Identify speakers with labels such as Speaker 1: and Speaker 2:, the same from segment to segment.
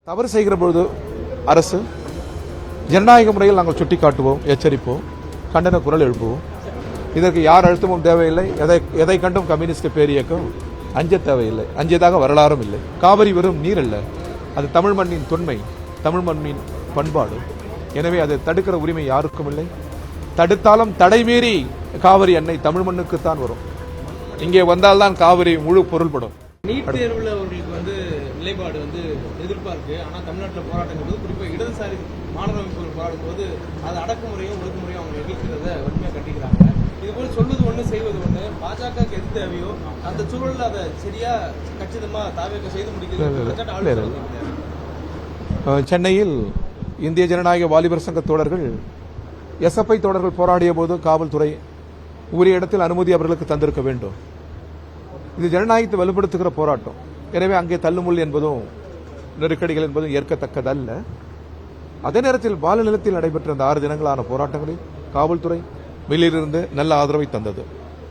Speaker 1: தவறு செய்கிற பொழுது அரசு ஜனநாயக முறையில் நாங்கள் சுட்டிக்காட்டுவோம், எச்சரிப்போம், கண்டன குரல் எழுப்புவோம். இதற்கு யார் அழுத்தமும் தேவையில்லை. எதை கண்டும் கம்யூனிஸ்ட் பேரியக்கம் அஞ்ச தேவையில்லை. அஞ்சதாக வரலாறும் இல்லை. காவிரி வெறும் நீர் அல்ல, அது தமிழ் மண்ணின் தொன்மை, தமிழ் மண்ணின் பண்பாடு. எனவே அதை தடுக்கிற உரிமை யாருக்கும் இல்லை. தடுத்தாலும் தடைமீறி காவிரி அன்னை தமிழ் மண்ணுக்குத்தான் வரும். இங்கே வந்தால்தான் காவிரி முழு பொருள்படும்.
Speaker 2: நீட் தேர்வுல அவர்களுக்கு நிலைப்பாடு எதிர்ப்பா இருக்கு. ஆனா தமிழ்நாட்டில் போராட்டங்கள் குறிப்பாக இடதுசாரி மாணவர் அமைப்புகள் போராடும் போது அது அடக்குமுறையும் ஒடுக்குமுறையும் அவங்க எதிர்க்கிறத வன்மையாக கட்டிக்கிறாங்க. இதுபோல் சொல்வது ஒண்ணு செய்வது ஒண்ணு. பாஜகவுக்கு எது தேவையோ அந்த சூழலில் அதை சரியா கச்சிதமா தாவேக்க செய்து முடிக்கிறது.
Speaker 1: சென்னையில் இந்திய ஜனநாயக வாலிபர் சங்க தோழர்கள் எஸ்எஃப்ஐ தோழர்கள் போராடிய போது காவல்துறை உரிய இடத்தில் அனுமதி அவர்களுக்கு தந்திருக்க வேண்டும். இது ஜனநாயகத்தை வலுப்படுத்துகிற போராட்டம். எனவே அங்கே தள்ளுமுள் என்பதும் நெருக்கடிகள் என்பதும் ஏற்கத்தக்கதல்ல. அதே நேரத்தில் பால நிலத்தில் நடைபெற்ற அந்த 6 தினங்களான போராட்டங்களில் காவல்துறை வெளியிலிருந்து நல்ல ஆதரவை தந்தது.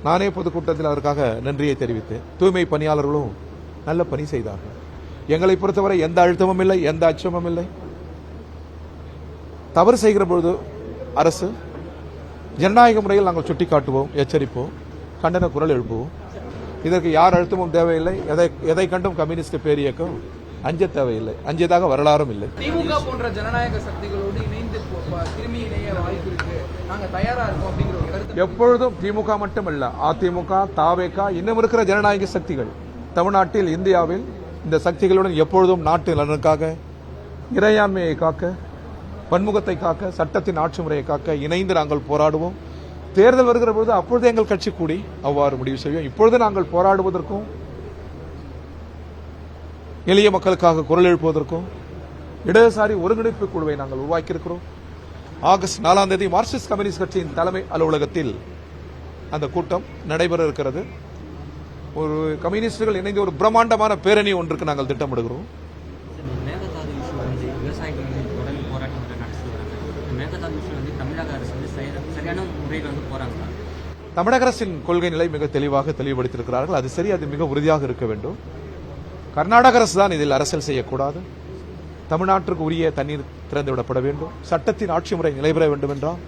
Speaker 1: நானே பொதுக்கூட்டத்தில் அதற்காக நன்றியை தெரிவித்தேன். தூய்மை பணியாளர்களும் நல்ல பணி செய்தார்கள். எங்களை பொறுத்தவரை எந்த அழுத்தமும் இல்லை, எந்த அச்சமும் இல்லை. தவறு செய்கிற பொழுது அரசு ஜனநாயக முறையில் நாங்கள் சுட்டிக்காட்டுவோம், எச்சரிப்போம், கண்டன குரல் எழுப்புவோம். இதற்கு யார் அழுத்தமும் தேவையில்லை. எதை கண்டும் கம்யூனிஸ்ட் பேரியக்கம் அஞ்ச தேவையில்லை. அஞ்சதாக வரலாறும் இல்லை.
Speaker 3: திமுக போன்ற ஜனநாயக சக்திகளோடு இணைந்து திரும்பி இணைய வாய்ப்பு இருக்கு, நாங்க தயாரா இருக்கோம் அப்படிங்கிற ஒரு கருத்து
Speaker 1: எப்பொழுதும் திமுக மட்டுமல்ல, அதிமுக, தாவேகா, இன்னும் இருக்கிற ஜனநாயக சக்திகள் தமிழ்நாட்டில், இந்தியாவில் இந்த சக்திகளுடன் எப்பொழுதும் நாட்டு நலனுக்காக, இறையாண்மையை காக்க, பன்முகத்தை காக்க, சட்டத்தின் ஆட்சி முறையை காக்க இணைந்து நாங்கள் போராடுவோம். தேர்தல் வருகிற பொழுது அப்பொழுது எங்கள் கட்சி கூடி அவ்வாறு முடிவு செய்வோம். இப்பொழுது நாங்கள் போராடுவதற்கும் எளிய மக்களுக்காக குரல் எழுப்புவதற்கும் இடதுசாரி ஒருங்கிணைப்பு குழுவை நாங்கள் உருவாக்கியிருக்கிறோம். ஆகஸ்ட் 4ஆம் தேதி மார்க்சிஸ்ட் கம்யூனிஸ்ட் கட்சியின் தலைமை அலுவலகத்தில் அந்த கூட்டம் நடைபெற இருக்கிறது. ஒரு கம்யூனிஸ்டுகள் இணைந்து ஒரு பிரம்மாண்டமான பேரணி ஒன்றுக்கு நாங்கள் திட்டமிடுகிறோம். தமிழக அரசின் கொள்கை நிலை மிக தெளிவாக தெளிவுபடுத்தியிருக்கிறார்கள். அது சரி, அது மிக உறுதியாக இருக்க வேண்டும். கர்நாடக அரசு தான் இதில் அரசியல் செய்யக்கூடாது. தமிழ்நாட்டிற்கு உரிய தண்ணீர் திறந்துவிடப்பட வேண்டும். சட்டத்தின் ஆட்சி முறை நிலைபெற வேண்டும் என்றால்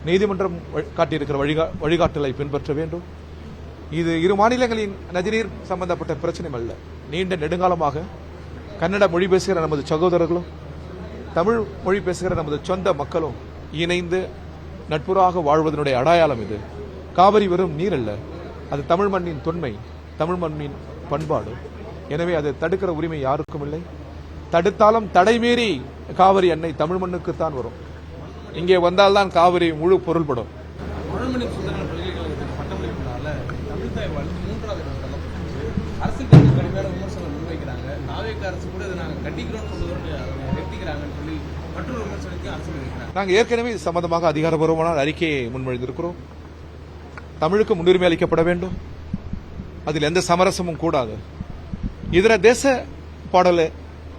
Speaker 1: நீதிமன்றம் காட்டியிருக்கிற வழிகாட்டலை பின்பற்ற வேண்டும். இது இரு மாநிலங்களின் நதிநீர் சம்பந்தப்பட்ட பிரச்சனை அல்ல. நீண்ட நெடுங்காலமாக கன்னட மொழி பேசுகிற நமது சகோதரர்களும் தமிழ் மொழி பேசுகிற நமது சொந்த மக்களும் இணைந்து நட்புறாக வாழ்வதனுடைய அடையாளம் இது. காவிரி வெறும் நீர் அல்ல, அது தமிழ் மண்ணின் தொன்மை, தமிழ் மண்ணின் பண்பாடு. எனவே அதை தடுக்கிற உரிமை யாருக்கும் இல்லை. தடுத்தாலும் தடைமீறி காவிரி அன்னை தமிழ் மண்ணுக்குத்தான் வரும். இங்கே வந்தால்தான் காவிரி முழு பொருள்படும். நாங்கள் ஏற்கனவே இது சம்பந்தமாக அதிகாரப்பூர்வமான அறிக்கையை முன்மொழிந்திருக்கிறோம். தமிழுக்கு முன்னுரிமை அளிக்கப்பட வேண்டும். அதில் எந்த சமரசமும் கூடாது. இதர தேச பாடலை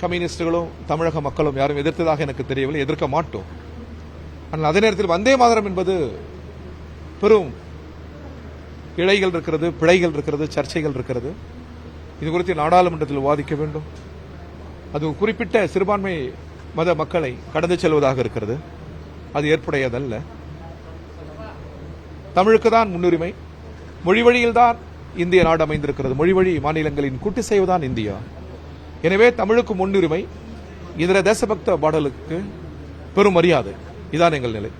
Speaker 1: கம்யூனிஸ்டுகளும் தமிழக மக்களும் யாரும் எதிர்த்ததாக எனக்கு தெரியவில்லை, எதிர்க்க மாட்டோம். ஆனால் அதே நேரத்தில் வந்தே மாதரம் என்பது பெரும் இழைகள் இருக்கிறது, பிழைகள் இருக்கிறது, சர்ச்சைகள் இருக்கிறது. இது குறித்து நாடாளுமன்றத்தில் விவாதிக்க வேண்டும். அது குறிப்பிட்ட சிறுபான்மை மத மக்களை கடந்து செல்வதாக இருக்கிறது. அது ஏற்புடையதல்ல. தமிழுக்கு தான் முன்னுரிமை. மொழி வழியில்தான் இந்திய நாடு அமைந்திருக்கிறது. மொழி வழி மாநிலங்களின் கூட்டு செய்வதுதான் இந்தியா. எனவே தமிழுக்கு முன்னுரிமை, இதர தேசபக்த பாடலுக்கு பெரும் மரியாதை. இதான் எங்கள் நிலை.